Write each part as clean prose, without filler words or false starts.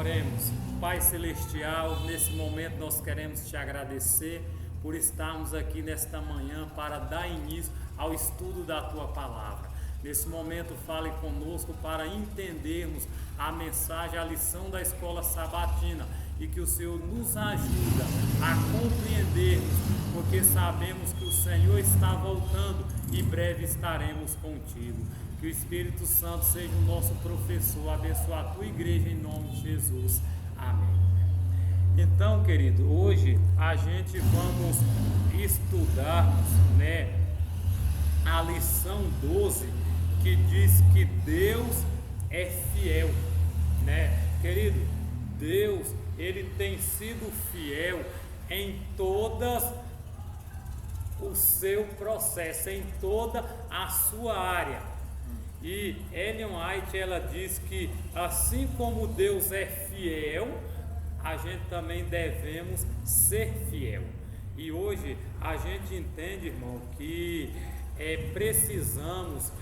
Oremos. Pai Celestial, nesse momento nós queremos te agradecer por estarmos aqui nesta manhã para dar início ao estudo da tua palavra. Nesse momento fale conosco para entendermos a mensagem, a lição da escola sabatina e que o Senhor nos ajuda a compreendermos, porque sabemos que o Senhor está voltando e breve estaremos contigo. Que o Espírito Santo seja o nosso professor, abençoa a tua igreja em nome de Jesus. Amém. Então, querido, hoje a gente vamos estudar, a lição 12, que diz que Deus é fiel, Querido, Deus, ele tem sido fiel em todas o seu processo, em toda a sua área. E Ellen White, ela diz que assim como Deus é fiel, a gente também devemos ser fiel. E hoje a gente entende, irmão, que precisamos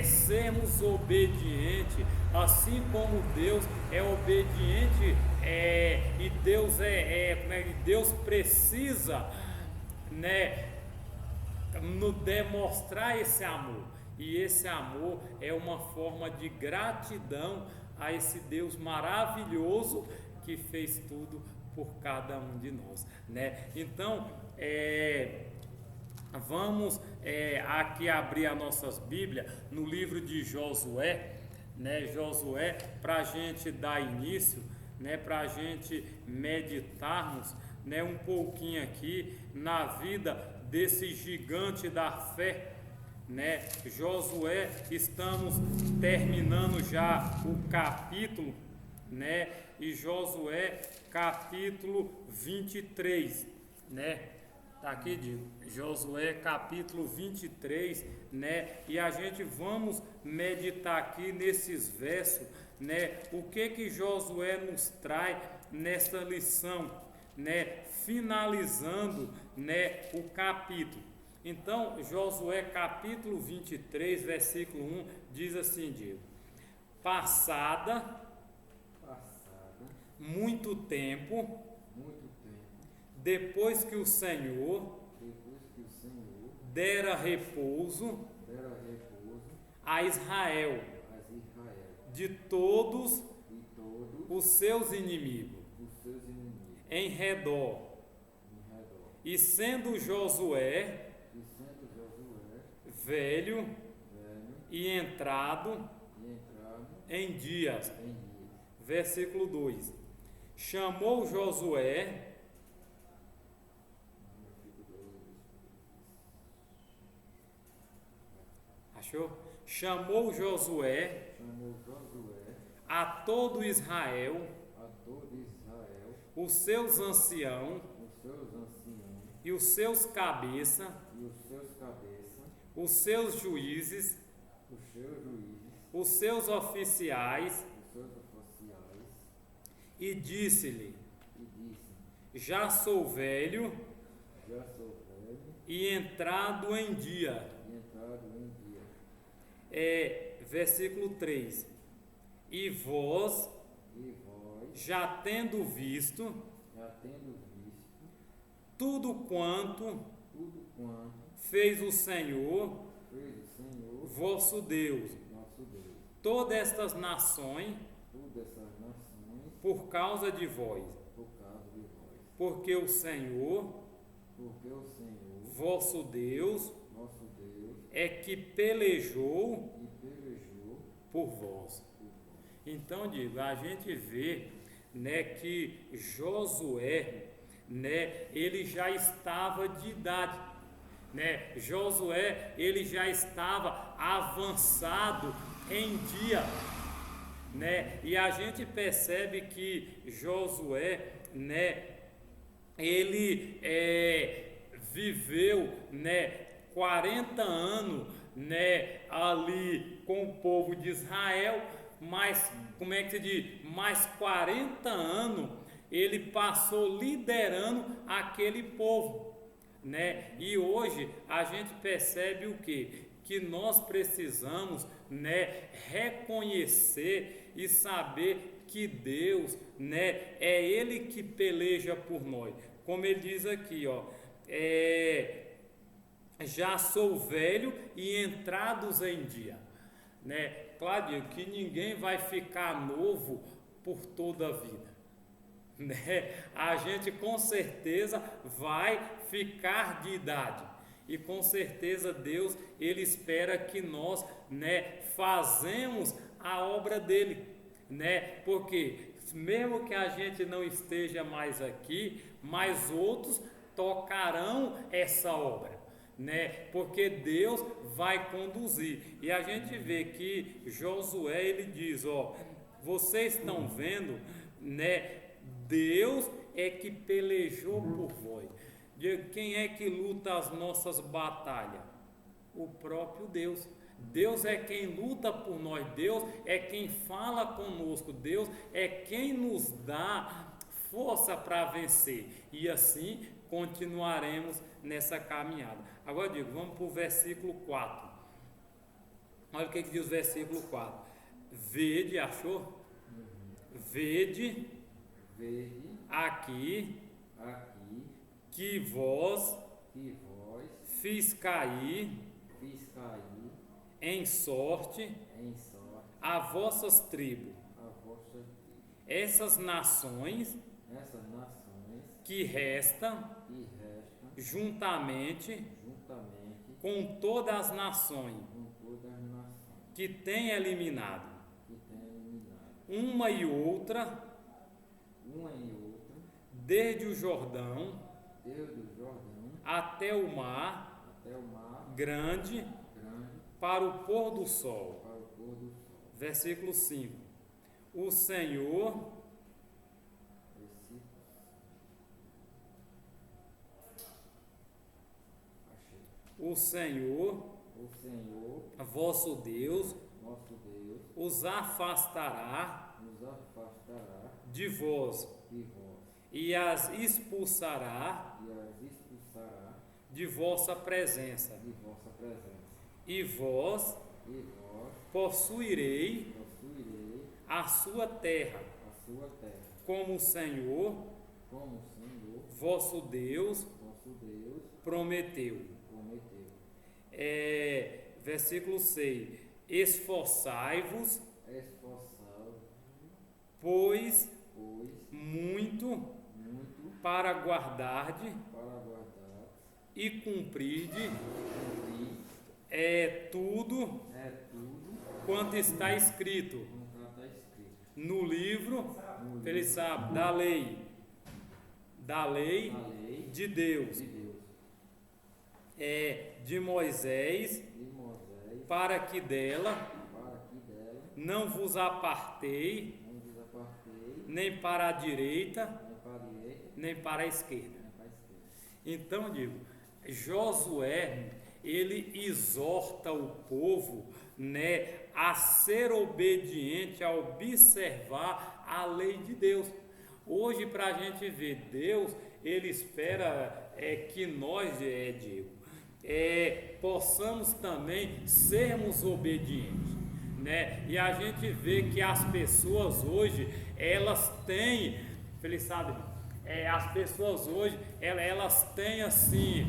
sermos obedientes, assim como Deus é obediente, e Deus Deus precisa nos demonstrar esse amor. E esse amor é uma forma de gratidão a esse Deus maravilhoso que fez tudo por cada um de nós, Então, vamos aqui abrir as nossas Bíblias no livro de Josué, Josué, para a gente dar início, para a gente meditarmos, um pouquinho aqui na vida desse gigante da fé, Josué, estamos terminando já o capítulo, e Josué capítulo 23, tá aqui de Josué capítulo 23, e a gente vamos meditar aqui nesses versos, o que Josué nos traz nessa lição, finalizando, o capítulo. Então, Josué capítulo 23, versículo 1, diz assim, Diego: Passada muito tempo, depois que o Senhor dera repouso a Israel de todos os seus inimigos em redor, e sendo Josué velho e entrado em dias. Versículo 2: Chamou Josué Chamou Josué a todo Israel, os seus anciãos e os seus cabeças, os seus juízes, os seus oficiais, e disse-lhe: Já sou velho e entrado em dia. Versículo 3: E vós, já tendo visto tudo quanto fez o Senhor vosso Deus, todas estas nações, por causa de vós, porque o Senhor vosso Deus é que pelejou por vós. Então, digo, a gente vê, que Josué, ele já estava de idade, Josué, ele já estava avançado em dia, e a gente percebe que Josué, ele viveu, 40 anos, ali com o povo de Israel, mas, mais 40 anos ele passou liderando aquele povo, E hoje a gente percebe o quê? que nós precisamos, né, reconhecer e saber que Deus, né, é Ele que peleja por nós. Como ele diz aqui, ó, já sou velho e entrados em dia, né? Claro que ninguém vai ficar novo por toda a vida, né? A gente com certeza vai ficar de idade e com certeza Deus, Ele espera que nós, né, fazemos a obra dele, né? Porque mesmo que a gente não esteja mais aqui, mas outros tocarão essa obra, né? Porque Deus vai conduzir. E a gente vê que Josué, ele diz, ó, vocês estão vendo, né? Deus é que pelejou por vós. Quem é que luta as nossas batalhas? O próprio Deus. Deus é quem luta por nós, Deus é quem fala conosco, Deus é quem nos dá força para vencer. E assim continuaremos nessa caminhada. Agora eu digo, vamos para o versículo 4. Olha o que diz o versículo 4. Vede, achou? Vede aqui que vós fiz cair em sorte a vossas tribos, essas nações que restam juntamente com todas as nações que tem eliminado, uma e outra, desde o Jordão até o mar grande, para o pôr do sol. Versículo 5. O Senhor vosso Deus os afastará de vós e as expulsará de vossa presença. E vós possuirei a sua terra, como o Senhor vosso Deus prometeu. Versículo 6. Esforçai-vos, pois muito para guardarde e cumprirde tudo quanto está escrito no livro, ele sabe, da lei de Deus, de Moisés, para que dela não vos apartei, nem para a direita, nem para a esquerda. Então, digo, Josué, ele exorta o povo, né, a ser obediente, a observar a lei de Deus. Hoje, para a gente ver Deus, ele espera que nós, Diego, possamos também sermos obedientes, né? E a gente vê que as pessoas hoje, elas têm, felicidade, as pessoas hoje, elas têm assim,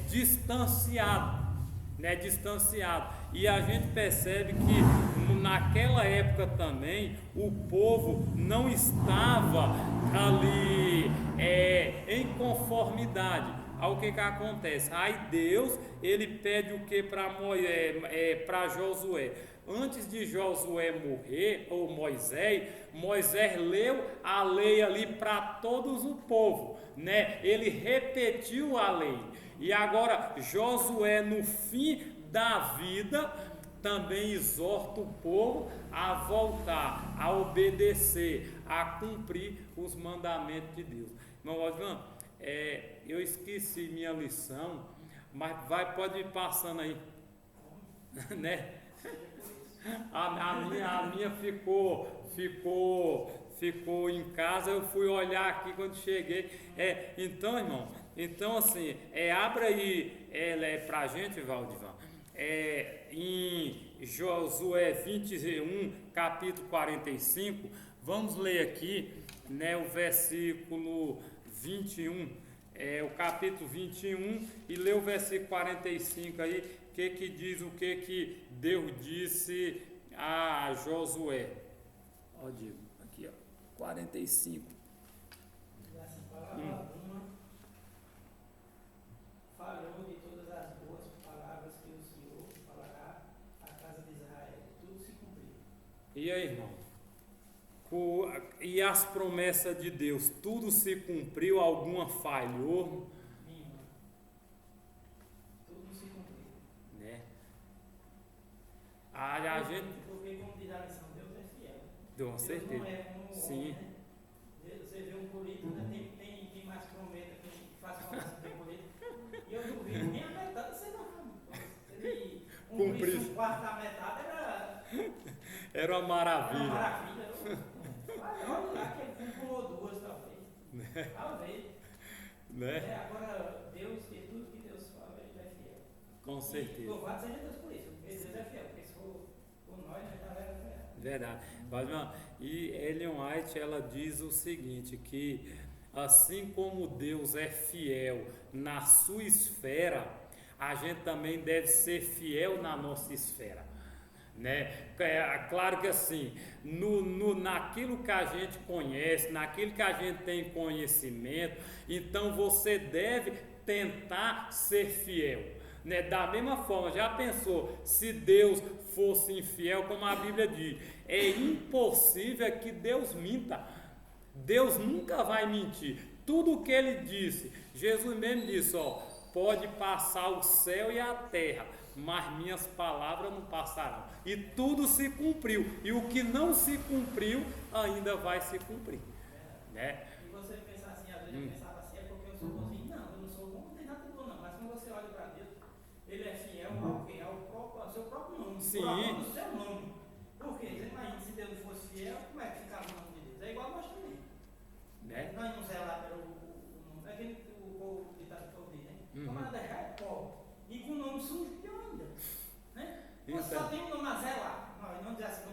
distanciado, né? Distanciado. E a gente percebe que naquela época também o povo não estava ali em conformidade. Aí o que acontece? Aí Deus, ele pede o que para Josué? Antes de Josué morrer, ou Moisés leu a lei ali para todos o povo, né? Ele repetiu a lei. E agora Josué, no fim da vida, também exorta o povo a voltar, a obedecer, a cumprir os mandamentos de Deus. Irmão Osman, eu esqueci minha lição, mas pode ir passando aí, né? A minha ficou em casa, eu fui olhar aqui quando cheguei. Então, irmão, então assim, abra aí para a gente, Valdivan, em Josué 21, capítulo 45, vamos ler aqui, né, o versículo 21, o capítulo 21, e ler o versículo 45 aí, que diz o que Deus disse a Josué. Ó, digo, aqui, ó, 45. Essa palavra alguma falou de todas as boas palavras que o Senhor falará à casa de Israel. Tudo se cumpriu. E aí, irmão? E as promessas de Deus, tudo se cumpriu? Alguma falhou? Nenhuma. Tudo se cumpriu. Né? A gente... Porque, como diz a lição, Deus é fiel. Com Deus certeza. não é como o Sim. homem, né? Você vê um político, né? Tem mais promessa, quem faz promessa que tem político. E eu duvido nem a metade você não. Se ele cumprisse um quarto da metade, Era uma era maravilha. uma maravilha. Olha lá que ele cumpriu duas, talvez. Talvez. Né? Agora, Deus, que tudo que Deus fala, ele é fiel. Com E certeza. louvado seja Deus por isso, porque Deus é fiel. Porque se for por nós, nós já era fiel. Verdade. Mas, irmão, e Ellen White, ela diz o seguinte, que assim como Deus é fiel na sua esfera, a gente também deve ser fiel na nossa esfera. Né? Claro que assim, naquilo que a gente conhece, naquilo que a gente tem conhecimento, então você deve tentar ser fiel. Né? Da mesma forma, já pensou, se Deus fosse infiel, como a Bíblia diz, é impossível que Deus minta. Deus nunca vai mentir. Tudo o que ele disse, Jesus mesmo disse, ó, pode passar o céu e a terra, mas minhas palavras não passarão. E tudo se cumpriu. E o que não se cumpriu ainda vai se cumprir. Né? E você pensa assim, às vezes eu pensava assim, é porque eu sou bonzinho. Não, eu não sou bom, não tem nada de bom não. Mas quando você olha para Deus, ele é fiel ao quê? Ao seu próprio nome. Sim. Ao seu nome. Por quê? Você imagina, se Deus não fosse fiel, como é que ficava o nome de Deus? É igual nós também. Né? Nós não zelar pelo nome. É aquele que o povo ditado que eu vi, né? Como ela deixar é pobre. E com o nome sujo, pior ainda. Né? Você só tem um nome a zelar. Não dizer assim,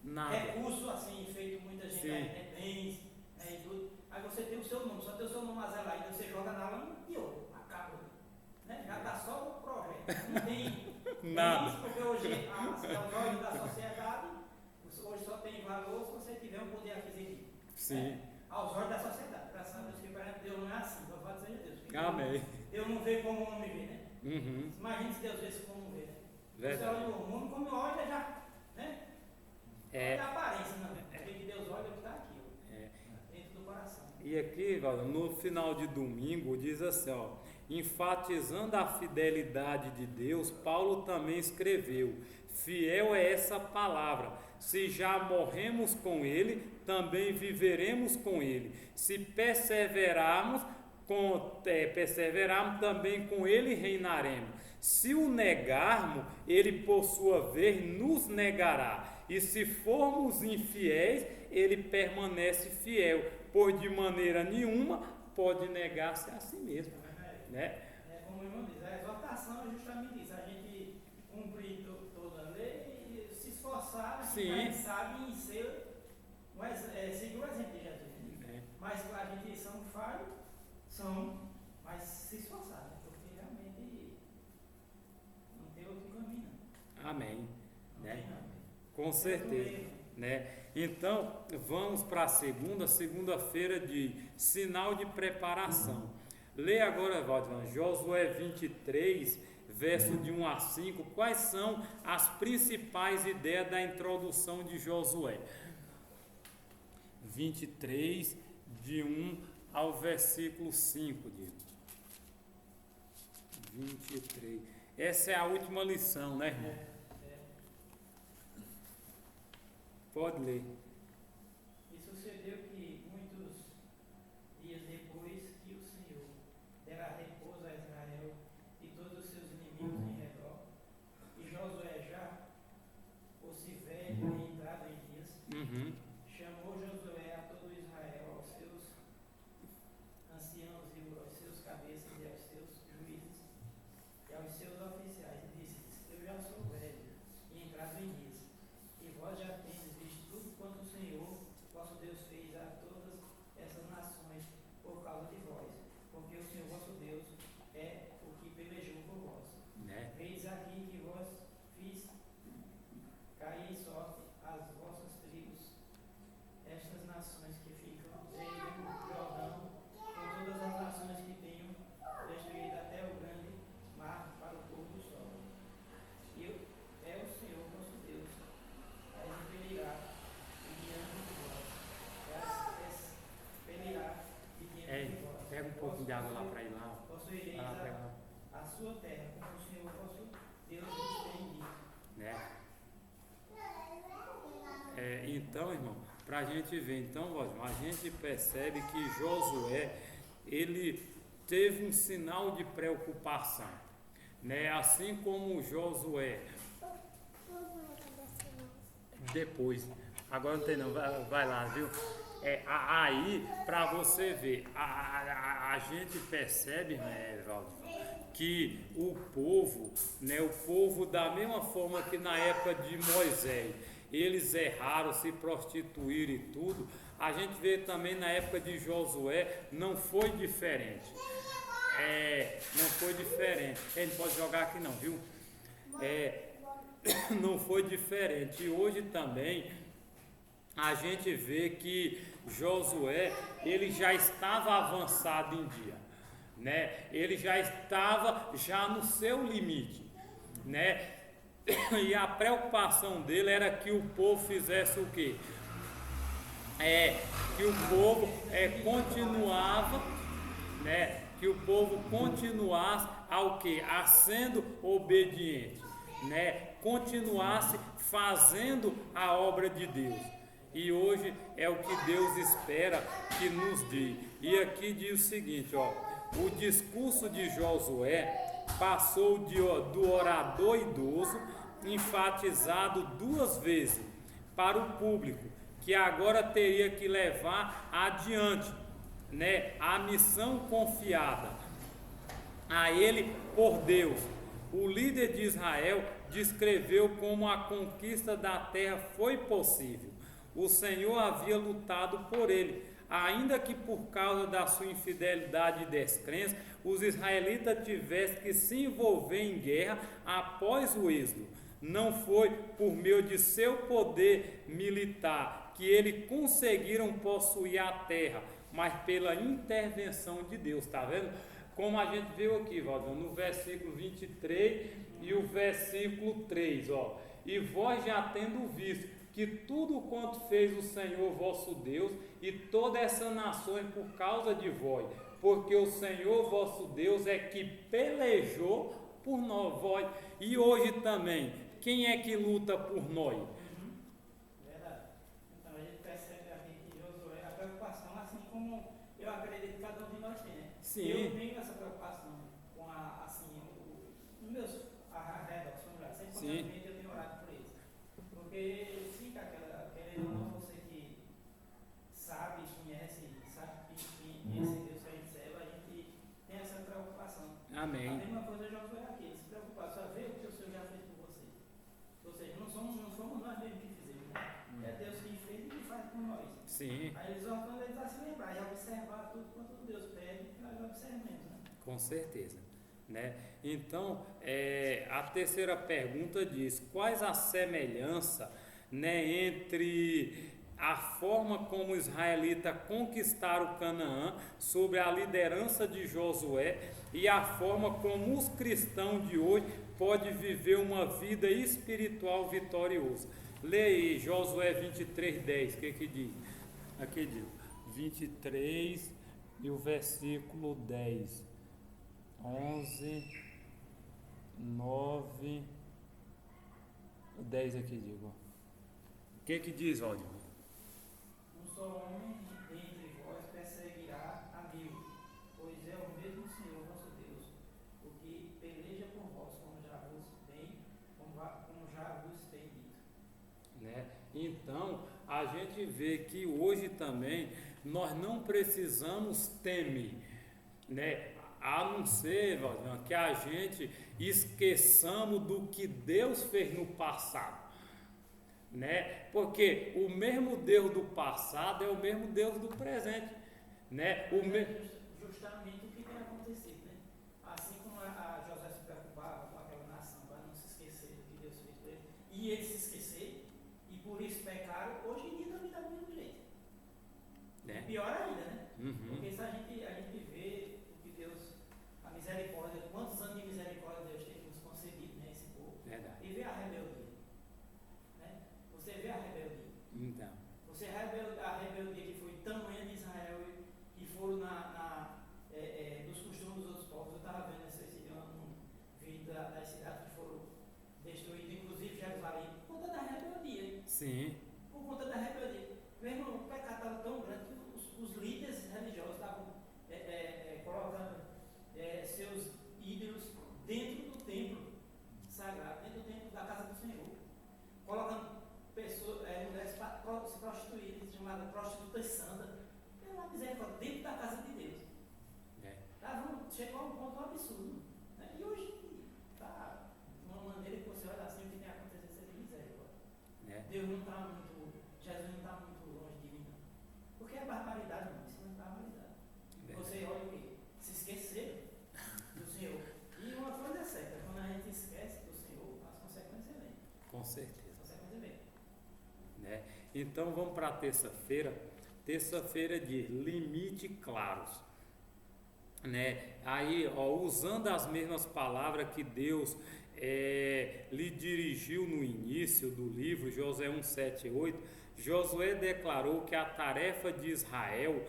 não tem um recurso assim, feito muita gente aí, né? Bens, né? E tudo. Aí você tem o seu nome, só tem o seu nome a zelar. E você joga na lama e acabou. Né? Já está só o projeto. Não tem nada. Bens, porque hoje as olhos da sociedade, hoje só tem valor se você tiver um poder aquisitivo. Sim. Né? Aos olhos da sociedade. Graças a Deus que perante Deus não é assim. Louvado seja Deus. Amém. Deus não vê como o homem vê, né? Uhum. Imagina se Deus vê como vê, né? Verdade. Você olha o homem, como olha já, né? Olha a aparência, não. Porque que Deus olha o que está aqui, dentro do coração. E aqui, no final de domingo, diz assim, ó, enfatizando a fidelidade de Deus, Paulo também escreveu, fiel é essa palavra, se já morremos com ele, também viveremos com ele, se perseverarmos, também com ele reinaremos, se o negarmos, ele por sua vez nos negará, e se formos infiéis, ele permanece fiel, pois de maneira nenhuma pode negar-se a si mesmo. Né? Como o irmão diz, a exortação é justamente isso, a gente cumprir toda a lei e se esforçar, a gente sabe em ser, seguir o exemplo de Jesus. Mas a gente são falhos, mas se esforçar, né? Porque realmente não tem outro caminho. Amém. Não né? tem, não. Com certeza. Né? Então, vamos para a segunda-feira de sinal de preparação. Lê agora, Valdir, Josué 23, verso de 1 a 5. Quais são as principais ideias da introdução de Josué? 23, de 1 ao versículo 5. 23. Essa é a última lição, né, irmão? Pode ler. E sucedeu que muitos dias depois que o Senhor dera repouso a Israel e todos os seus inimigos em redor, e Josué já fosse velho e entrado em dias, chamou Josué a todo Israel, aos seus anciãos e aos seus cabeças e aos seus juízes e aos seus oficiais, e disse-lhes: água lá para ir lá. Possuireis Vai lá pegar lá. a sua terra, como o Senhor vosso Deus vos tem dito. Né? Então, irmão, para a gente ver, então, Valdir, a gente percebe que Josué, ele teve um sinal de preocupação, né? Assim como Josué, depois, agora não tem não, vai lá, viu? Aí, para você ver, a gente percebe, né, Valdir, que o povo, né, o povo da mesma forma que na época de Moisés, eles erraram, se prostituíram e tudo, a gente vê também na época de Josué, não foi diferente. Não foi diferente. Ele não pode jogar aqui não, viu? Não foi diferente. E hoje também a gente vê que Josué, ele já estava avançado em dia, né? Ele já estava no seu limite, né? E a preocupação dele era que o povo fizesse o quê? Que o povo continuava, né? Que o povo continuasse ao quê? A sendo obediente, né? Continuasse fazendo a obra de Deus. E hoje é o que Deus espera que nos diga. E aqui diz o seguinte, ó: o discurso de Josué passou do orador idoso, enfatizado 2 vezes para o público, que agora teria que levar adiante, né, a missão confiada a ele por Deus. O líder de Israel descreveu como a conquista da terra foi possível. O Senhor havia lutado por ele, ainda que por causa da sua infidelidade e descrença, os israelitas tivessem que se envolver em guerra após o êxodo. Não foi por meio de seu poder militar que eles conseguiram possuir a terra, mas pela intervenção de Deus, tá vendo? Como a gente viu aqui, Valdir, no versículo 23 e o versículo 3, ó: e vós já tendo visto que tudo quanto fez o Senhor vosso Deus e toda essa nação por causa de vós, porque o Senhor vosso Deus é que pelejou por nós. E hoje também, quem é que luta por nós? Verdade. Então a gente percebe aqui que Josué, a preocupação, assim como eu acredito que cada um de nós tem, né? Sim. Eu tenho essa preocupação com os meus arredores familiares. Sempre quando eu tenho orado por eles. Porque fica querendo ou não, você que sabe, conhece, sabe que esse Deus que a gente serve, a gente tem essa preocupação. Amém. A mesma coisa Josué aqui, ele se preocupar, só ver o que o Senhor já fez por vocês. Ou seja, não somos nós mesmos que fizemos, né? É Deus que fez e que faz por nós. Sim. Aí eles vão quando eles a se lembrar e observar tudo quanto Deus pede, que nós observemos, né? Com certeza, né? Então, a terceira pergunta diz: quais a semelhança, né, entre a forma como os israelitas conquistaram Canaã sob a liderança de Josué e a forma como os cristãos de hoje podem viver uma vida espiritual vitoriosa? Lê aí Josué 23:10, o que diz? Aqui diz 23 e o versículo 10, 11, 9, 10 aqui digo. O que diz, Valdir? Um só homem entre vós perseguirá a mil, pois é o mesmo Senhor vosso Deus, o que peleja por vós, como já vos tem dito. Né? Então, a gente vê que hoje também nós não precisamos temer, né? A não ser, Valdir, que a gente esqueçamos do que Deus fez no passado, né? Porque o mesmo Deus do passado é o mesmo Deus do presente, né? Justamente o que tem acontecido, né? Assim como a José se preocupava com aquela nação para não se esquecer do que Deus fez por ele, e eles se esquecer e por isso pecaram, hoje em dia também está do mesmo jeito, né? Pior ainda, né? Porque se a gente vê o que Deus, a misericórdia, quantos anos de misericórdia Deus tem nos concedido, né, esse povo, e vê a rebeldia, né? Você vê a rebeldia. Então. Você vê a rebeldia que foi tamanha de Israel, que foram dos chamada prostituta santa, pela misericórdia, dentro da casa de Deus. Chegou a um ponto absurdo. Né? E hoje está de uma maneira que você olha assim, o que tem acontecido seria misericórdia. Deus não está muito, Jesus não está muito longe de mim, não. Porque é barbaridade, não. Isso não é barbaridade. Você olha o quê? Se esqueceram do Senhor. E uma coisa é certa, quando a gente esquece do Senhor, as consequências vêm. Com certeza. As consequências vêm. Né? Então vamos para a terça-feira. Terça-feira de limite claros. Né? Aí, usando as mesmas palavras que Deus lhe dirigiu no início do livro, Josué 1, 7 e 8, Josué declarou que a tarefa de Israel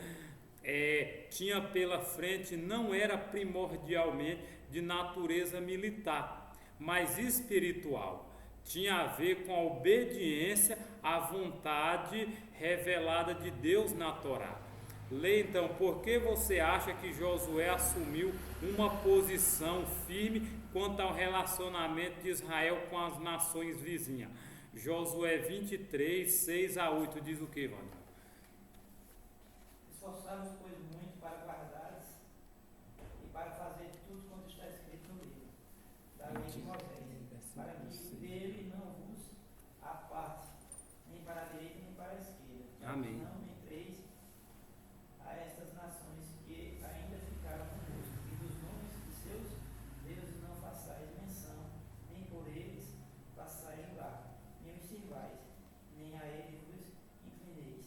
tinha pela frente não era primordialmente de natureza militar, mas espiritual. Tinha a ver com a obediência à vontade revelada de Deus na Torá. Lê então, por que você acha que Josué assumiu uma posição firme quanto ao relacionamento de Israel com as nações vizinhas? Josué 23, 6 a 8 diz o que, Wanda? Esforçaram-se, pois, muito para guardares e para fazer tudo quanto está escrito no livro da lei de Moisés, para que dele não vos aparte, nem para a direita nem para a esquerda. Amém. Não entreis a estas nações que ainda ficaram convosco, e dos nomes de seus deuses não façais menção, nem por eles façais jurar, nem os sirvais, nem a ele vos inclineis.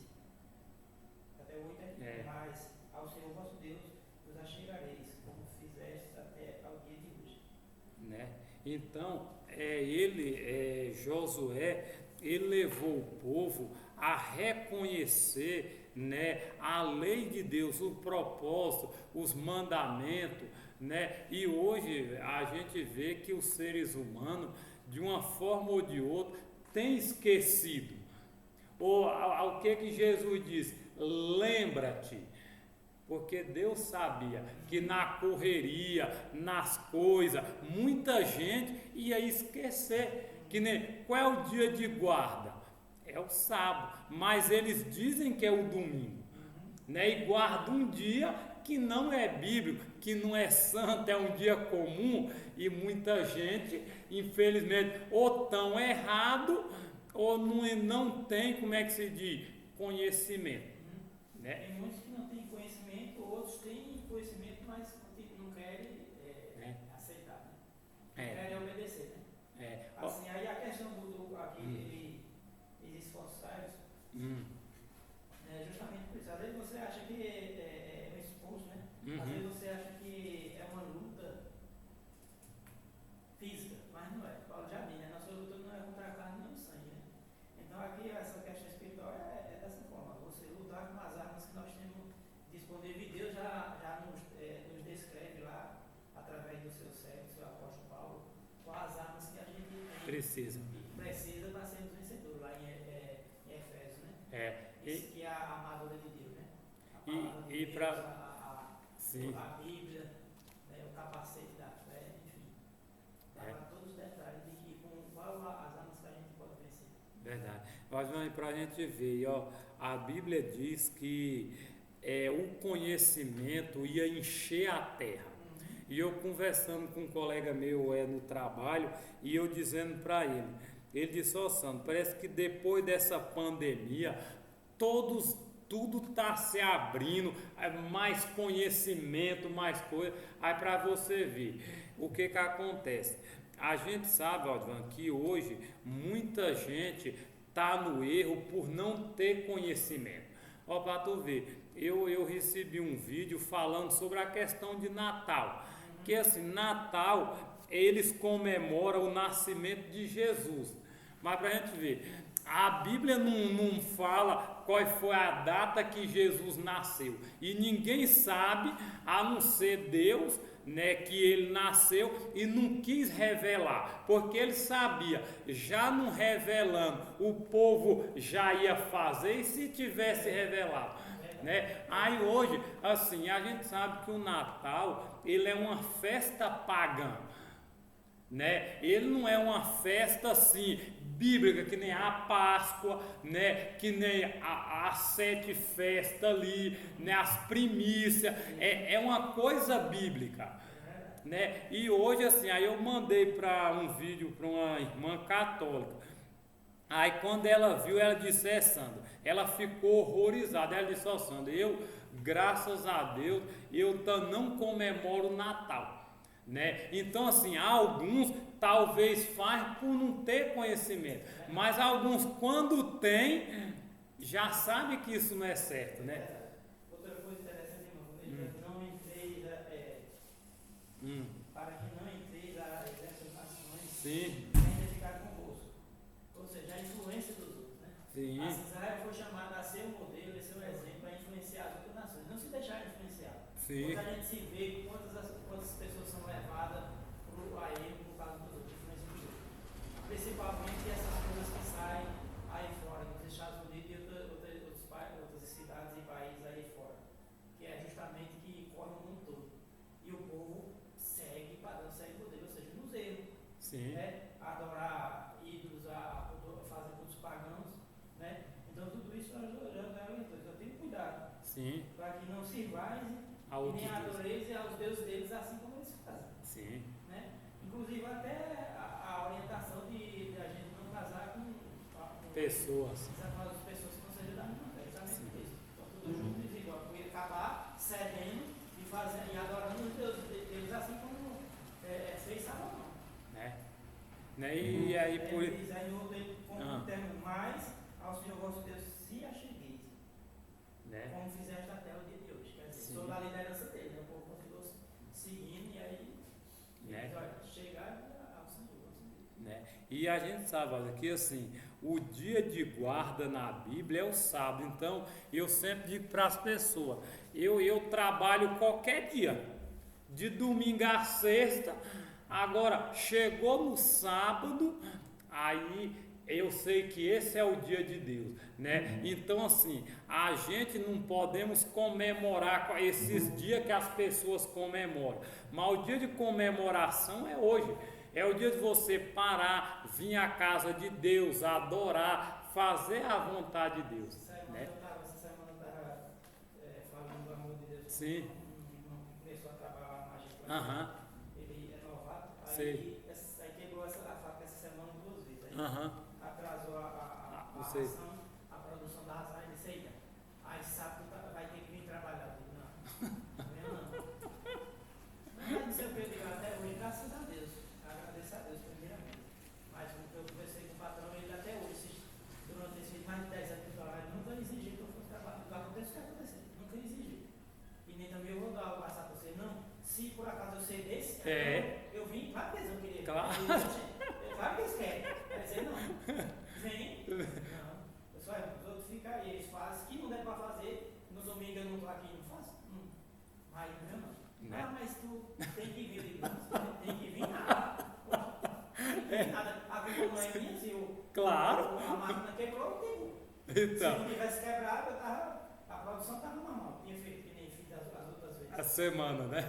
Até o 8 mas ao Senhor vosso Deus vos achegareis, como fizestes até ao dia de hoje. Né? Então, Josué, ele levou o povo a reconhecer, né, a lei de Deus, o propósito, os mandamentos, né? E hoje a gente vê que os seres humanos, de uma forma ou de outra, têm esquecido. Ou ao que Jesus diz? Lembra-te. Porque Deus sabia que na correria, nas coisas, muita gente ia esquecer. Que nem, qual é o dia de guarda? É o sábado, mas eles dizem que é o domingo, né? E guardam um dia que não é bíblico, que não é santo, é um dia comum, e muita gente, infelizmente, ou tão errado, ou não tem, como é que se diz, conhecimento, né? Tem muitos que não têm conhecimento, outros têm conhecimento, mas não querem aceitar, né? Não querem obedecer, né? Assim, aí a questão eles esforçados, justamente por isso. Às vezes você acha que é um esforço, né? Às vezes você acha que é uma luta física, mas não é. Paulo já diz, né? Nossa luta não é contra a carne nem o sangue, né? Então aqui essa questão espiritual é dessa forma. Você lutar com as armas que nós temos disponíveis, e Deus já nos descreve lá, através do seu servo, seu apóstolo Paulo, com as armas que a gente precisa para sermos vencedores, lá em Efésios, né? Isso que é a armadura de Deus, né? E para a Bíblia, né? O capacete da fé, enfim. Para todos os detalhes de que com qual as armas que a gente pode vencer. Verdade. Mas para a gente ver, a Bíblia diz que o conhecimento ia encher a terra. E eu conversando com um colega meu no trabalho, e eu dizendo para ele disse, Sandro, parece que depois dessa pandemia, tudo está se abrindo, mais conhecimento, mais coisa, aí para você ver, o que acontece? A gente sabe, Valdivan, que hoje muita gente está no erro por não ter conhecimento. Para tu ver, eu recebi um vídeo falando sobre a questão de Natal, que assim, Natal, eles comemoram o nascimento de Jesus, mas para a gente ver, a Bíblia não fala qual foi a data que Jesus nasceu, e ninguém sabe, a não ser Deus, né, que ele nasceu e não quis revelar, porque ele sabia, já não revelando, o povo já ia fazer, e se tivesse revelado, né? Aí hoje, assim, a gente sabe que o Natal, ele é uma festa pagã, né? Ele não é uma festa assim bíblica, que nem a Páscoa, né? Que nem as 7 festas ali, né? As primícias, é uma coisa bíblica, né? E hoje assim, aí eu mandei para um vídeo para uma irmã católica. Aí quando ela viu, ela disse: Sandro, ela ficou horrorizada. Ela disse: Sandro, graças a Deus, eu não comemoro o Natal, né? Então assim, alguns talvez faz por não ter conhecimento, mas alguns quando tem, já sabe que isso não é certo, né? Outra coisa interessante, irmão, não entreis, para que não entreis essas nações, Sim. ainda ficar convosco. Ou seja, a influência dos outros, né? Sim. Israel foi chamada a ser um modelo, a ser um exemplo, a influenciar as outras nações. Não se deixar influenciar. Sim. Quando a gente se vê quantas pessoas são levadas a ele por causa dos outros, influência dos outros. Principalmente essas coisas que saem aí fora, nos Estados Unidos e outras cidades e países aí fora, que é justamente que corre o mundo todo. E o povo segue padrão, segue modelo, ou seja, nos erros. Sim. Né? Adorar ídolos, fazer cultos pagãos, né? Então tudo isso já orientou. Então tenha cuidado. Sim. Para que não sirvais e nem adoreis aos deuses deles assim como eles fazem. Sim. Né? Inclusive até a orientação de a gente não casar com pessoas. As pessoas que não sejam da mesma fé, exatamente isso. Então tudo junto e igual. Porque acabar cedendo e adorando os deuses deles assim como fez Salomão. Né? E aí por isso. Diz aí no termo mais ao Senhor vosso Deus se achegueis. Né? Como fizeste até o dia de hoje. Quer dizer, sob a liderança dele, né? O povo continuou seguindo e aí eles, olha, chegaram ao Senhor. Né? E a gente sabe que assim, o dia de guarda na Bíblia é o sábado. Então eu sempre digo para as pessoas, eu trabalho qualquer dia, de domingo a sexta. Agora chegou no sábado, aí eu sei que esse é o dia de Deus, né? Então assim, a gente não podemos comemorar com esses dias que as pessoas comemoram, mas o dia de comemoração é hoje. É o dia de você parar, vir à casa de Deus, adorar, fazer a vontade de Deus. Essa semana eu estava falando do amor de Deus. Sim. Começou a trabalhar na agência. Ele é novato. Aí quebrou a fábrica essa semana 2 vezes. Aí atrasou a ação, a produção da razão. Ele disse: Eita, aí sábado vai ter que vir trabalhar. Eu digo: não. Não sei o que eu digo até hoje, graças a Deus. Agradeço a Deus primeiramente. Mas eu conversei com o patrão, ele até hoje, durante esses mais de 10 anos de trabalho, nunca exigiu que eu fosse trabalhar. Aconteça o que acontecer, nunca exigiu. E nem também eu vou dar o passar para você, não. Se por acaso eu sei desse, eu vim, claro que eles não queriam. Claro. Claro que eles querem. Mas dizer não. Vem. Não. Pessoal, os outros ficam aí, eles fazem. Que não der para fazer, no domingo eu não estou aqui, não faço. Aí não. Ah, mas tu tem que vir, tem que vir nada. Tem nada. A culpa não é minha, se claro. A máquina quebrou, eu tenho. Então. Se não tivesse quebrado, a produção estava normal. Tinha feito que nem fiz as outras vezes. A semana, né?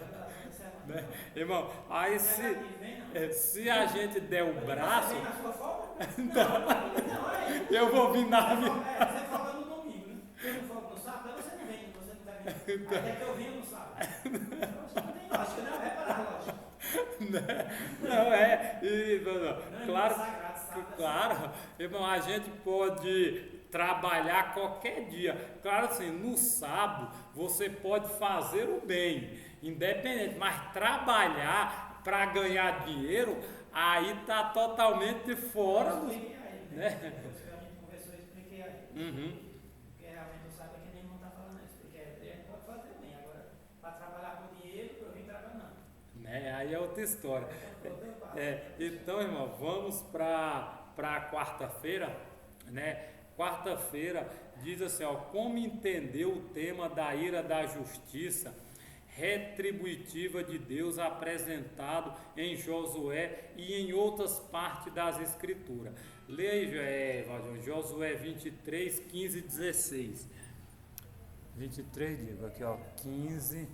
Né? Irmão, aí se a gente der o braço. Você vem na sua folga? Não, eu vou vir na minha. Você folga no domingo, né? Eu não folgo no sábado, aí você não vem, você não vai vir. Até que eu venho no sábado. Não tem lógica, não, reparar a lógica. Não, claro, claro, irmão, a gente pode trabalhar qualquer dia. Claro, assim, no sábado você pode fazer o bem, independente, mas trabalhar para ganhar dinheiro, aí está totalmente fora do. Né? A gente conversou e expliquei a ele. Porque realmente não sabe que nem não está falando isso, porque ele pode fazer bem. Agora, para trabalhar com dinheiro, eu vim trabalhando. Né? Aí é outra história. Então, irmão, vamos para a quarta-feira, né? Quarta-feira diz assim, ó, como entender o tema da ira da justiça retributiva de Deus apresentado em Josué e em outras partes das Escrituras. Leia aí, Josué 23, 15 e 16. 23, digo aqui, ó, 15,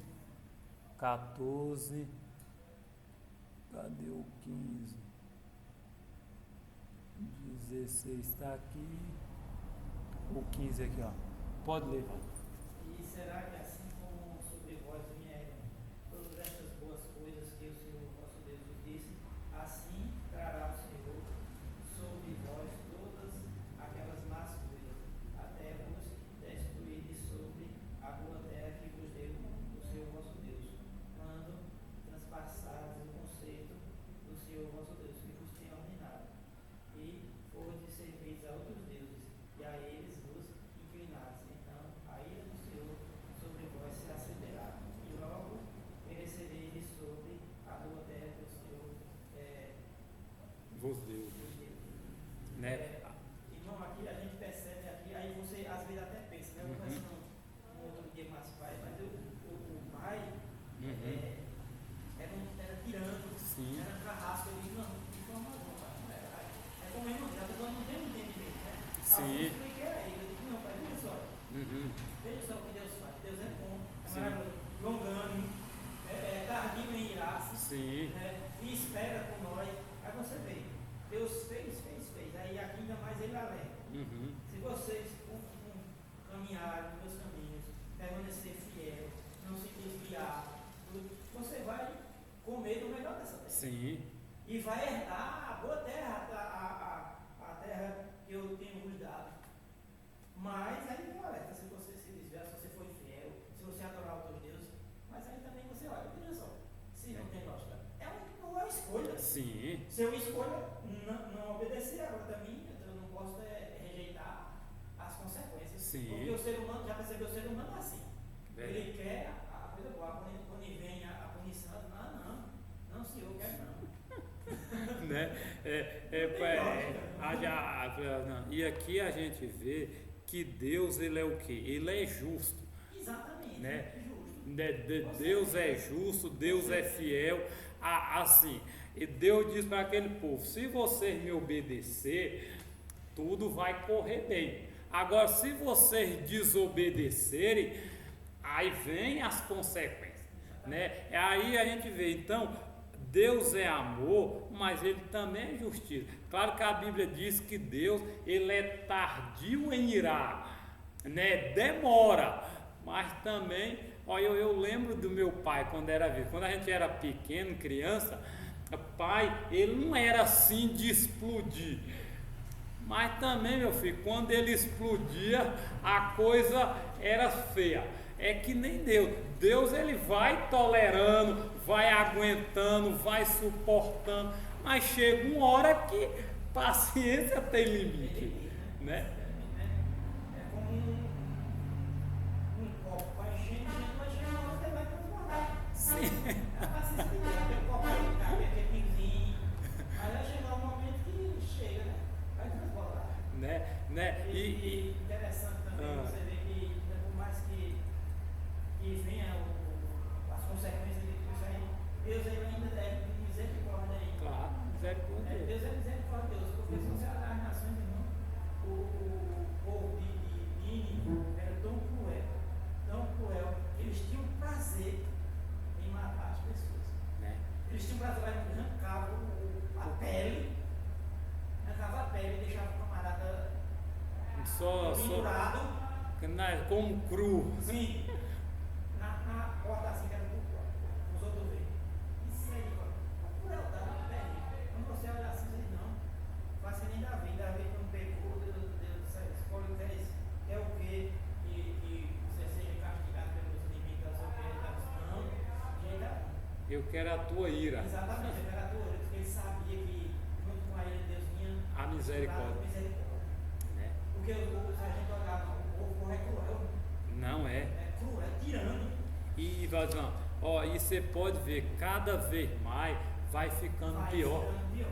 14, cadê o 15? 16 está aqui. O 15 aqui, ó. Pode ler, Pai. E será que assim como sobre vós vieram todas estas boas coisas que o Senhor vosso Deus vos disse, assim trará o Senhor sobre vós todas aquelas más coisas, até vos destruir de sobre a boa terra que vos deu o Senhor vosso Deus, quando transpassardes o conceito do Senhor vosso Deus, que vos tem ordenado, e fordes servidos a outros deuses, e a eles vos inclinados. Então a ira do Senhor sobre vós se acenderá, e logo perecereis sobre a boa terra que o Senhor Vos deu. vos deu. Né? Irmão, aqui a gente percebe aqui, aí você às vezes até pensa, né? Eu conheço um outro dia mais pai, mas o pai era tirano, Sim. era carrasco, eu digo, não, de forma alguma, pai, não era. É como irmão, a pessoa não tem um entendimento, né? Sim. Eu expliquei a ele, eu digo, não, pai, veja só, veja só o que Deus faz, Deus é bom, é Sim. maravilhoso, longânimo, tardio em irar-se, Sim. e espera por nós. Aí você vê, Deus fez, aí aqui ainda mais ele alerta. Se vocês caminharem nos meus caminhos, permanecer fiel, não se desviar, você vai comer do melhor dessa terra. Sim. E vai herdar a boa terra, a terra que eu tenho vos dado. Mas aí vem o alerta, se você se desviar, se você for infiel, se você adorar outros deuses, mas aí também você olha, veja só, se não tem lógica. É uma escolha. Sim. Se eu escolho não obedecer, agora também eu não posso rejeitar as consequências. Sim. Porque o ser humano, já percebeu, o ser humano é assim. Bem. Ele quer a coisa boa, quando vem a punição, não, senhor, eu quero não. Né? E aqui a gente vê que Deus, ele é o quê? Ele é justo. Exatamente. Né? Justo. Deus é justo, Deus é fiel. Assim, e Deus diz para aquele povo: se vocês me obedecer, tudo vai correr bem. Agora, se vocês desobedecerem, aí vem as consequências, né? Aí a gente vê, então, Deus é amor, mas ele também é justiça. Claro que a Bíblia diz que Deus, ele é tardio em irar, né? Demora, mas também, olha, eu lembro do meu pai quando era vivo, quando a gente era pequeno, criança, pai, ele não era assim de explodir. Mas também, meu filho, quando ele explodia, a coisa era feia. É que nem Deus. Deus, ele vai tolerando, vai aguentando, vai suportando. Mas chega uma hora que paciência tem limite, né? É como um copo, vai enchendo, vai chegar uma hora que ele vai transbordar. Sim. A paciência tem que ter, aquele copo aí, aquele pinguinho. Aí vai chegar um momento que chega, né? Vai transbordar. Né? E interessante também você ver que, por mais que venha as consequências de tudo isso aí, Deus ainda é misericórdia ainda. Claro, misericórdia. Deus é misericordioso, porque se você olhar as nações, irmão, o povo de Nínive era tão cruel, eles tinham prazer em matar as pessoas. Né? Eles tinham prazer, arrancavam a pele e deixavam o camarada pendurado. Como cru. Sim, na porta assim que era os outros verem. Isso aí, ó, crueldade, velho. Quando você olha assim, você diz, não, faz que nem Davi não pecou, Deus escolhe o que é o que você seja castigado pelos inimigos da sua querida. Não, de jeito nenhum. Eu quero a tua ira. Exatamente, eu quero a tua ira, porque ele sabia que junto com a ira de Deus vinha A misericórdia. Né? Porque se a gente olhar, o povo é cruel. Não é. É cruel, é tirano. E Valdão, e você pode ver, cada vez mais vai ficando pior.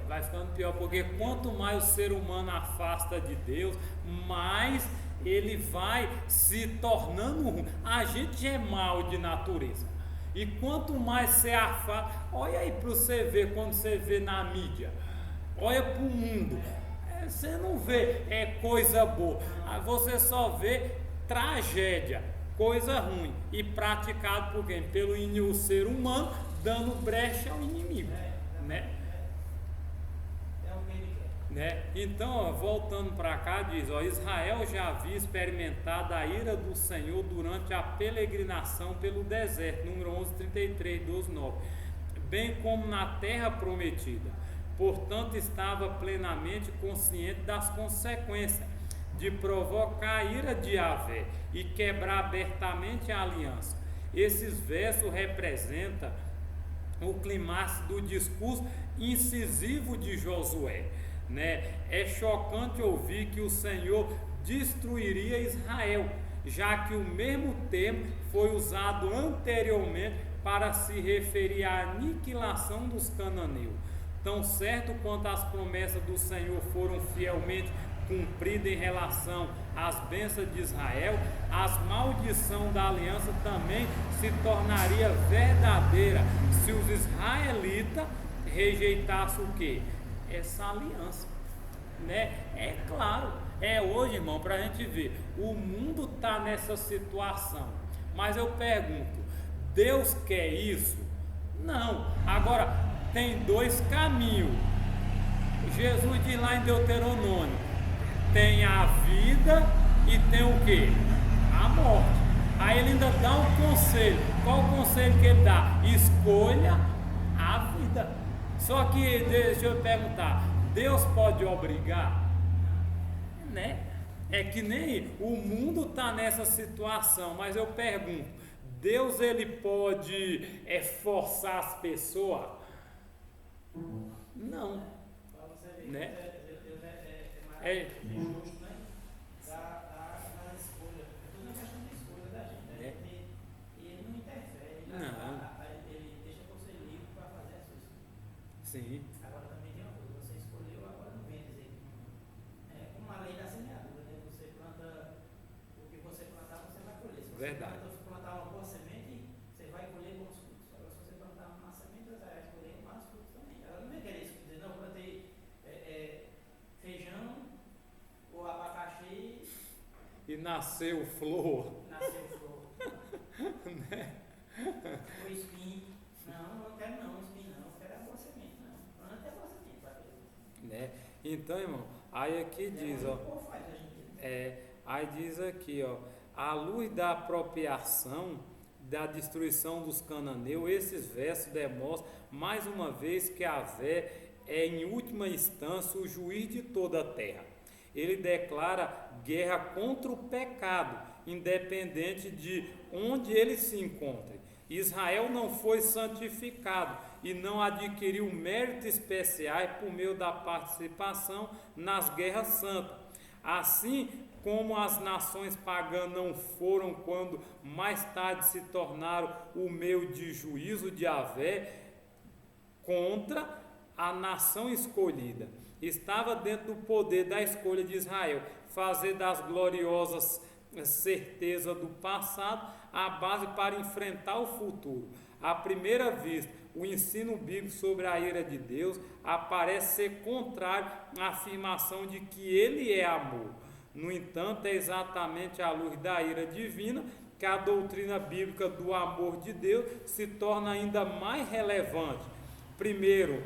Vai ficando pior, porque quanto mais o ser humano afasta de Deus, mais ele vai se tornando ruim. A gente já é mal de natureza. E quanto mais você afasta, olha aí para você ver, quando você vê na mídia, olha para o mundo, você não vê coisa boa, você só vê tragédia, coisa ruim, e praticado por quem? Pelo ser humano, dando brecha ao inimigo, né? É o que ele quer. Né? Então, ó, voltando para cá, diz: ó, Israel já havia experimentado a ira do Senhor durante a peregrinação pelo deserto, número 11:33, 12:9, bem como na terra prometida. Portanto, estava plenamente consciente das consequências de provocar a ira de Yahvé e quebrar abertamente a aliança. Esses versos representam o clímax do discurso incisivo de Josué. Né? É chocante ouvir que o Senhor destruiria Israel, já que o mesmo termo foi usado anteriormente para se referir à aniquilação dos cananeus. Tão certo quanto as promessas do Senhor foram fielmente cumpridas em relação às bênçãos de Israel, as maldição da aliança também se tornaria verdadeira se os israelitas rejeitassem o quê? Essa aliança, né? É claro, é hoje, irmão, para a gente ver, o mundo está nessa situação, mas eu pergunto, Deus quer isso? Não. Agora, tem dois caminhos. Jesus diz lá em Deuteronômio, tem a vida e tem o quê? A morte. Aí ele ainda dá um conselho. Qual o conselho que ele dá? Escolha a vida. Só que, deixa eu perguntar, Deus pode obrigar? Né? É que nem o mundo está nessa situação, mas eu pergunto, Deus ele pode forçar as pessoas? Não. Né? Deus é justo, né? Da escolha. É tudo uma questão de escolha da gente. Né? E ele não interfere. Ele deixa você livre para fazer a sua escolha. Sim. Agora também tem uma coisa, você escolheu, agora não vem dizer. É como a lei da semeadura, né? Você planta o que você plantar, você vai colher. Se você Verdade. plantar uma boa semente, você vai colher bons frutos. Agora se você plantar uma má semente, você vai colher maus frutos também. Agora não vem querer isso, dizer, não, eu plantei feijão ou abacaxi E nasceu flor. Nasceu flor. Né? Ou espinho. Não, não quero não, espinho não, eu quero a boa semente, não. Planta a boa semente para Deus. Né? Então, irmão, aí aqui diz, ó. Aí diz aqui, ó, à luz da apropriação, da destruição dos cananeus, esses versos demonstram mais uma vez que Yahvé é em última instância o juiz de toda a terra. Ele declara guerra contra o pecado, independente de onde ele se encontre. Israel não foi santificado e não adquiriu méritos especiais por meio da participação nas guerras santas. Assim como as nações pagãs não foram quando mais tarde se tornaram o meio de juízo de Yahvé contra a nação escolhida. Estava dentro do poder da escolha de Israel fazer das gloriosas certezas do passado a base para enfrentar o futuro. À primeira vista, o ensino bíblico sobre a ira de Deus aparece ser contrário à afirmação de que ele é amor. No entanto, é exatamente à luz da ira divina que a doutrina bíblica do amor de Deus se torna ainda mais relevante. Primeiro,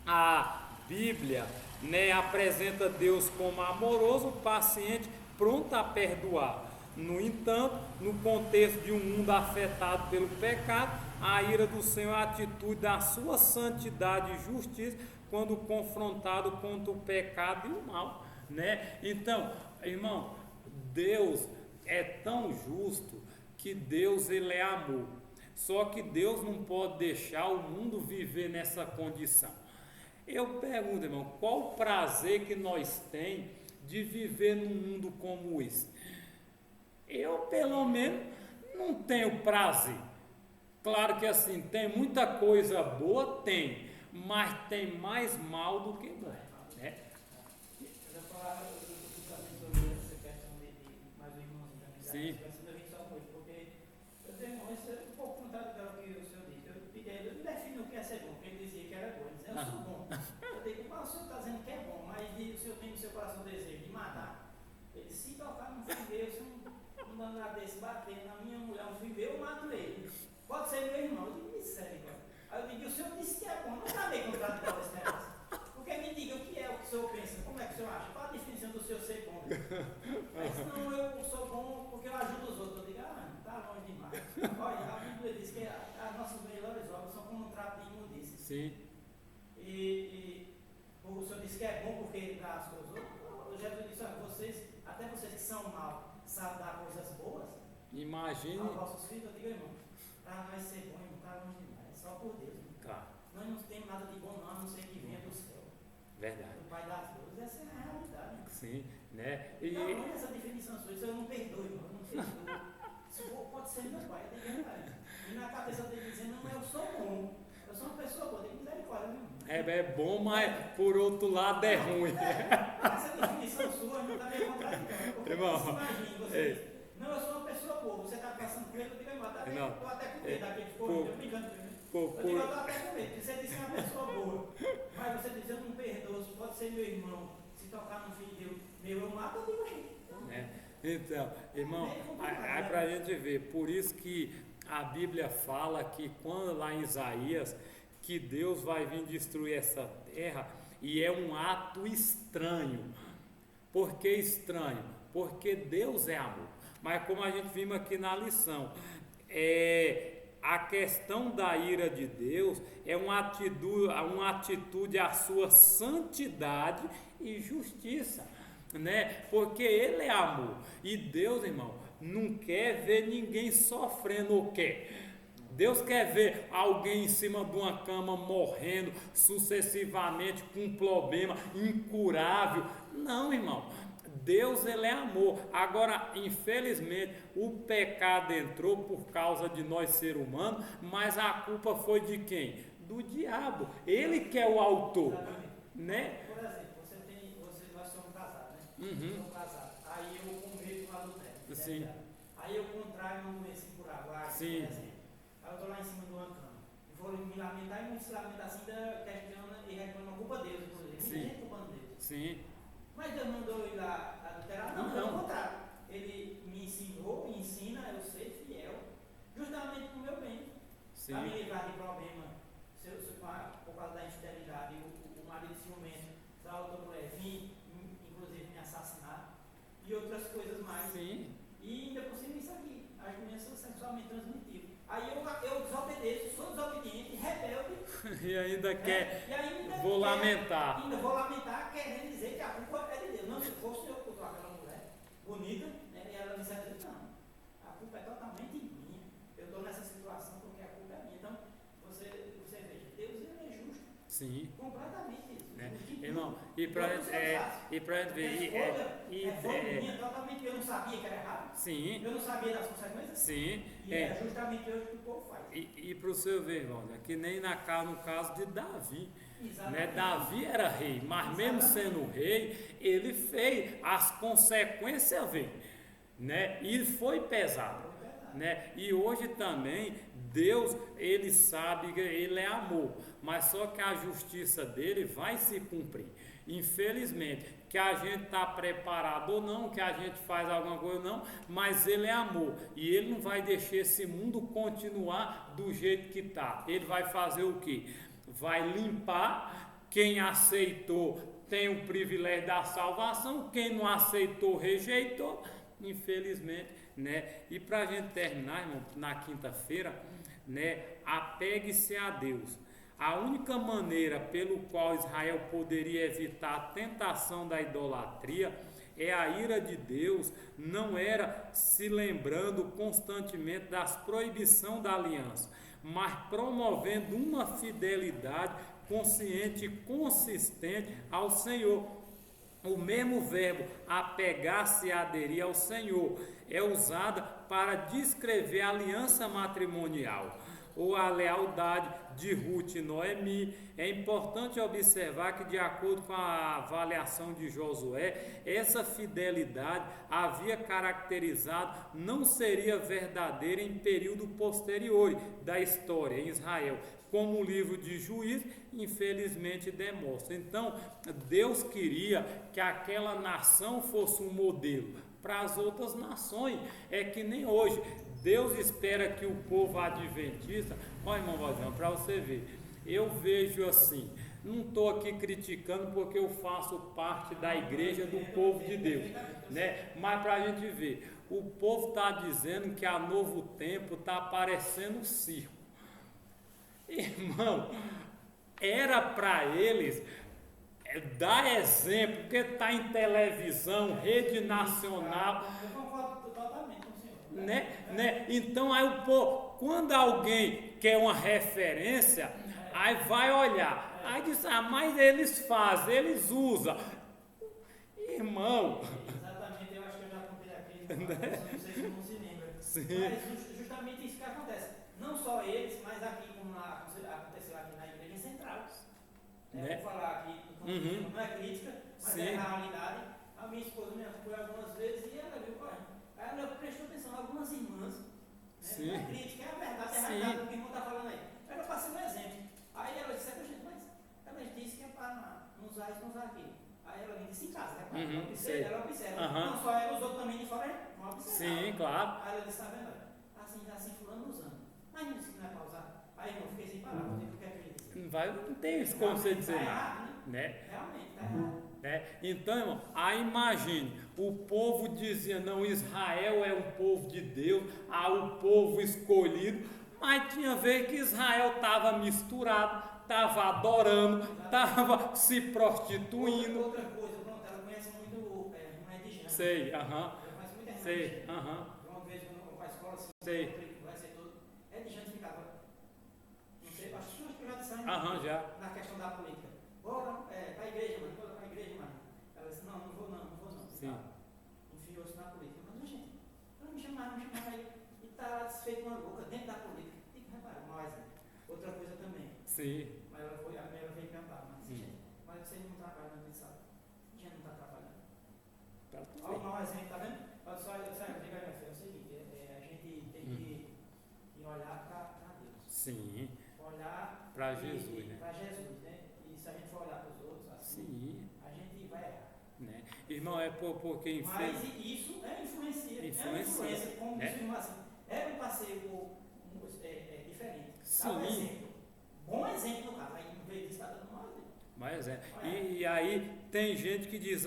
a Bíblia, né, apresenta Deus como amoroso, paciente, pronto a perdoar. No entanto, no contexto de um mundo afetado pelo pecado, a ira do Senhor é a atitude da sua santidade e justiça quando confrontado contra o pecado e o mal, né? Então, irmão, Deus é tão justo que Deus ele é amor. Só que Deus não pode deixar o mundo viver nessa condição. Eu pergunto, irmão, qual o prazer que nós temos de viver num mundo como esse? Eu, pelo menos, não tenho prazer. Claro que assim, tem muita coisa boa, tem, mas tem mais mal do que bom, né? Eu vou falar também sobre essa questão de mais um irmãozinho também. Sim. Porque eu tenho um pouco contrário do que o senhor disse. Eu pedi a ele, eu defino o que é ser bom, porque ele dizia que era bom. Ele dizia, eu sou bom. Eu digo, mas o senhor está dizendo que é bom, mas o senhor tem no seu coração o desejo de matar. Ele, se tocar no filho meu, se um danado desse bater na minha mulher, um filho meu, eu mato ele. Pode ser meu irmão. Eu digo, misericórdia. Aí eu digo, o senhor disse que é bom, não está bem contraditório esse negócio. Porque Porque me diga o que é o que o senhor pensa, como é que o senhor acha? Qual a definição do senhor ser bom? Mas não, eu sou bom porque eu ajudo os outros. Eu digo, tá longe demais. Olha, a Bíblia diz que as nossas melhores obras são como um trapo de imundícia. Sim. E o senhor disse que é bom porque dá as coisas outras. Jesus disse, até vocês que são maus, sabem dar coisas boas. Imagine. Aos vossos filhos, eu digo, irmão, para nós ser bom, irmão, tá longe demais. É só por Deus. Irmão. Tá. Nós não temos nada de bom, não, a não ser que venha do céu. Verdade. Do Pai das Dores. Essa é a realidade. Sim, né? Então, olha essa definição sua, isso eu não perdoo, irmão, eu não perdoo. Se for, pode ser meu pai, eu tenho que lembrar isso. E na cabeça dele dizendo, não, eu sou bom. Eu sou uma pessoa boa, tem misericórdia, meu irmão. É bom, mas por outro lado é ruim. Essa definição sua não está meio contraditória. Porque Irmão, você imagina, você diz, não, eu sou uma pessoa boa, você está passando com ele, eu digo, irmão, estou até com medo daquele que ficou, eu brincando com ele. Eu digo, eu estou até com medo, porque você disse que é uma pessoa boa, mas você diz, eu não perdoo, pode ser meu irmão, se tocar no filho meu, eu mato, eu digo, Então, irmão, é para a gente ver, por isso que a Bíblia fala que quando lá em Isaías, que Deus vai vir destruir essa terra, e é um ato estranho. Por que estranho? Porque Deus é amor. Mas como a gente vimos aqui na lição, a questão da ira de Deus é uma atitude à sua santidade e justiça, né? Porque Ele é amor. E Deus, irmão, não quer ver ninguém sofrendo ou quer. Deus quer ver alguém em cima de uma cama morrendo sucessivamente com um problema incurável. Não, irmão. Deus, Ele é amor. Agora, infelizmente, o pecado entrou por causa de nós, ser humano, mas a culpa foi de quem? Do diabo. Ele que é o autor. Né? Por exemplo, nós somos casados, né? Uhum. Somos casados. Aí eu cometo um adultério. Sim. Aí eu contraio uma doença incurável. Sim. Por exemplo. Aí eu estou lá em cima de uma cama. Vou me lamentar e não se lamenta assim, questiona e reclama a culpa de Deus, inclusive. Sim. Ninguém é culpa de Deus. Sim. Mas Deus mandou ir lá adulterar? Não, pelo contrário. Ele me ensinou, me ensina eu ser fiel, justamente para o meu bem. Para me livrar de problema, por causa da infidelidade, o marido ciumento da outra mulher vir, inclusive me assassinar, e outras coisas mais. Sim. E ainda por cima isso aqui, as doenças sexualmente transmitíveis. Aí eu desobedeço, sou desobediente, rebelde. E ainda quer, vou lamentar. Ainda vou lamentar, querendo dizer que a culpa é de Deus. Não, se fosse eu que aquela mulher bonita, né, e ela me disse, não, a culpa é totalmente minha. Eu estou nessa situação porque a culpa é minha. Então, você veja, Deus, ele é justo. Sim. Completamente isso. Né? Irmão, e para gente ver, totalmente, eu não sabia que era errado. Sim. Eu não sabia das consequências. Sim. E é justamente hoje que o povo faz. E para o senhor ver, irmão, né? Que nem no caso de Davi. Né? Exatamente. Davi era rei, mas mesmo sendo rei, ele fez, as consequências veio, né? E foi pesado. Né? E hoje também Deus, ele sabe que ele é amor, mas só que a justiça dele vai se cumprir. Infelizmente, que a gente está preparado ou não, que a gente faz alguma coisa ou não, mas ele é amor e ele não vai deixar esse mundo continuar do jeito que está. Ele vai fazer o quê? Vai limpar. Quem aceitou tem o privilégio da salvação, quem não aceitou, rejeitou, infelizmente, né? E para a gente terminar, irmão, na quinta-feira, né? Apegue-se a Deus. A única maneira pelo qual Israel poderia evitar a tentação da idolatria é a ira de Deus, não era se lembrando constantemente das proibições da aliança, mas promovendo uma fidelidade consciente e consistente ao Senhor. O mesmo verbo apegar-se e aderir ao Senhor é usada para descrever a aliança matrimonial ou a lealdade de Ruth e Noemi. É importante observar que, de acordo com a avaliação de Josué, essa fidelidade havia caracterizado, não seria verdadeira em período posterior da história em Israel, como o livro de Juízes, infelizmente, demonstra. Então, Deus queria que aquela nação fosse um modelo para as outras nações. É que nem hoje. Deus espera que o povo adventista, ó, irmão Valdão, para você ver, eu vejo assim, Não estou aqui criticando porque eu faço parte da igreja do povo de Deus, né? Mas para a gente ver, o povo está dizendo que a Novo Tempo está parecendo um circo. Irmão, era para eles dar exemplo, porque está em televisão, rede nacional. Eu concordo totalmente com o senhor. Né? Então aí o povo, quando alguém quer uma referência, aí vai olhar, aí diz, mas eles fazem, eles usam. Irmão. Exatamente, eu acho que eu já contei aqui, não sei se não se lembra. Sim. Mas justamente isso que acontece. Não só eles, mas aqui como aconteceu aqui na igreja central. Né? Vou falar aqui, não é crítica, mas Sim. é realidade. A minha esposa me foi algumas vezes e ela viu, aí ela prestou atenção, algumas irmãs, né? Não é crítica, é a verdade, é a realidade do que o irmão está falando aí. Eu passei um exemplo. Aí ela disse, gente, mas ela disse que é para não usar isso, não usar aquilo. Aí ela me disse em casa, ela observa. Não só ela, os outros também de fora vão observar. Sim, claro. Aí ela disse, tá vendo? Assim fulano usando. Mas não disse que não é para usar. Aí eu fiquei sem palavras, o que é que ele disse? Não tem isso como você dizer nada. Né? Realmente, está errado. Então, irmão, aí imagine, o povo dizia, não, Israel é um povo de Deus, o povo escolhido, mas tinha vez que Israel estava misturado, estava adorando, estava se prostituindo. Outra coisa, pronto, ela conhece muito indígena. Sei, Ela conhece muita irmã sei, indígena. Uma vez eu para a escola, assim, sei. vai ser todo. É de gente ficava, não sei, acho que já disseram Já. na questão da política. Bora para a igreja, mano, bora para a igreja, mano. Ela disse, não vou não. Sim. Enfiou-se na política. Mas, gente, ela me chamava aí. E está feito uma louca dentro da política. Tem que reparar, mais. Outra coisa também. Sim. Mas ela veio cantar, mas gente, mas vocês não trabalham, não sabe? A gente não está trabalhando. Olha o mau exemplo, tá vendo? Olha só, diga aí, minha filha, é o seguinte, a gente tem que olhar para Deus. Sim. Olhar para Jesus, né? Para Jesus, né? E se a gente for olhar para os outros, assim, sim. A gente vai errar. Né? Irmão, porque mas isso é influência. É uma influência, como diz o irmão assim, era um passeio diferente. Sim. Dá um exemplo. Bom exemplo, no caso, aí em vez de estar dando mal exemplo. Mas e aí tem gente que diz,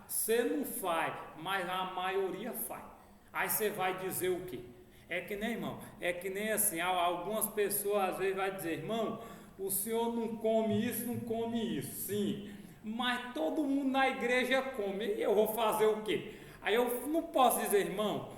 você não faz, mas a maioria faz. Aí você vai dizer o quê? É que nem, irmão, é que nem assim, algumas pessoas às vezes vai dizer, irmão, o senhor não come isso, não come isso, sim, mas todo mundo na igreja come, e eu vou fazer o quê? Aí eu não posso dizer, irmão,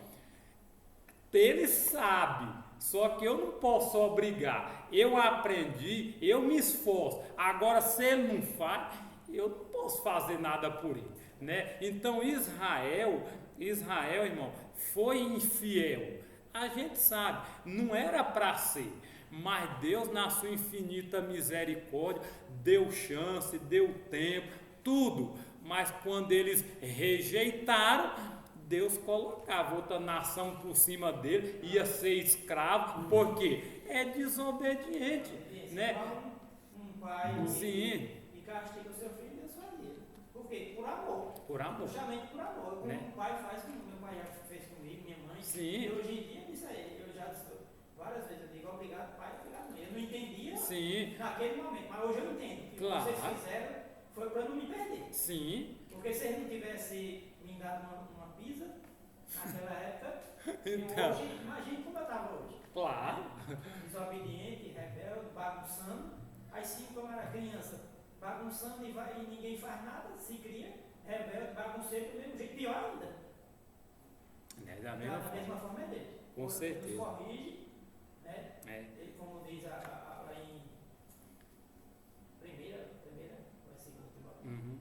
ele sabe, só que eu não posso obrigar, eu aprendi, eu me esforço, agora se ele não faz, eu não posso fazer nada por ele, né? Então Israel, irmão, foi infiel, a gente sabe, não era para ser, mas Deus na sua infinita misericórdia deu chance, deu tempo, tudo, mas quando eles rejeitaram, Deus colocava outra nação por cima dele, ia ser escravo, porque é desobediente, né? Um pai e castiga o seu filho e a sua vida. Por quê? Por amor. Por amor. Justamente por amor. Como né? um pai faz, como meu pai já fez comigo, minha mãe. Sim. E hoje em dia, isso aí, eu já disse várias vezes, eu digo obrigado pai, obrigado mãe. Eu não entendia naquele momento, mas hoje eu entendo. Que claro. vocês fizeram foi para não me perder. Sim. Porque se eles não tivessem me dado uma pizza naquela época, então, hoje, imagine como eu estava hoje. Claro. Desobediente, rebelde, bagunçando. Aí sim, como era criança, bagunçando e ninguém faz nada, se cria, rebelde, bagunceiro do mesmo jeito, pior ainda. Da mesma forma é dele. Com certeza. Ele corrige, né? Ele, como diz lá em primeira, ou é segunda temporada?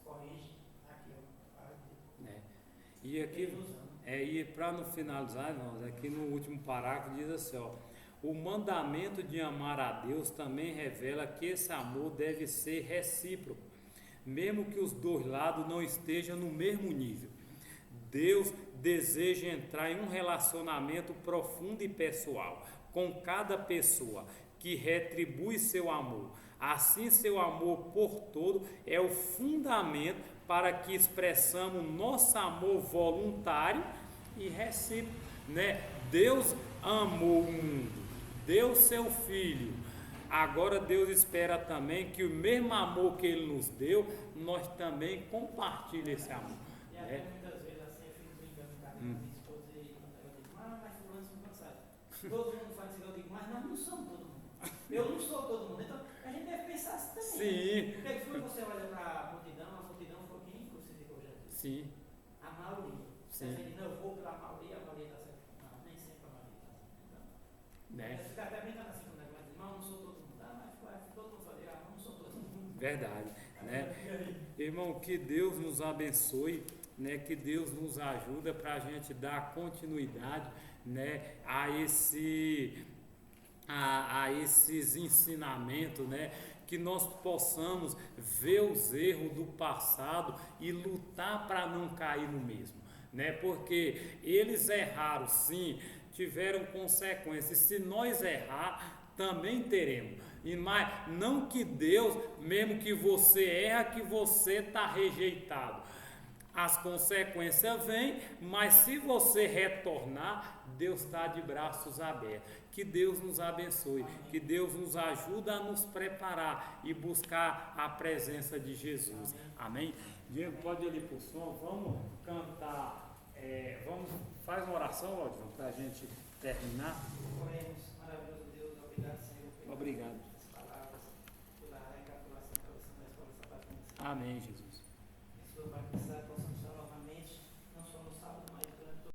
Corrige aqui, ó. E aqui, e para não finalizar, irmãos, aqui no último parágrafo diz assim, ó, o mandamento de amar a Deus também revela que esse amor deve ser recíproco, mesmo que os dois lados não estejam no mesmo nível. Deus deseja entrar em um relacionamento profundo e pessoal com cada pessoa que retribui seu amor. Assim, seu amor por todo é o fundamento para que expressamos nosso amor voluntário e recíproco, né? Deus amou o mundo, deu seu Filho, Agora Deus espera também que o mesmo amor que Ele nos deu, nós também compartilhemos esse amor. E até muitas vezes assim eu fico brincando com a minha esposa e eu digo, mas fulano são cansados. Todo mundo faz isso, eu digo, mas nós não somos todo mundo. Eu não sou todo mundo. Então a gente deve pensar assim também. Sim. Porque quando você olha para a multidão foi quem crucificou Jesus? Sim. A maioria. Sim. Você diz, não, eu vou pela maioria está certa. Não, nem sempre a maioria está certa. Então, Né? você fica até brincando assim com o negócio, irmão, não sou todo mundo. Mas todo mundo fala, não sou todo mundo. Verdade. Né? Irmão, que Deus nos abençoe, né? Que Deus nos ajuda para a gente dar continuidade, né? a esses ensinamentos, né? Que nós possamos ver os erros do passado e lutar para não cair no mesmo, né? Porque eles erraram, sim, tiveram consequências. Se nós errar, também teremos. Mas não que Deus, mesmo que você erra, que você está rejeitado. As consequências vêm, mas se você retornar, Deus está de braços abertos. Que Deus nos abençoe, que Deus nos ajude a nos preparar e buscar a presença de Jesus. Amém? Diego, pode ir ali para o som, vamos cantar, faz uma oração, Odilon, para a gente terminar. Oremos, maravilhoso Deus, obrigado, Senhor. Obrigado. Palavras, pela recapitulação da escola sabatina. Amém, Jesus.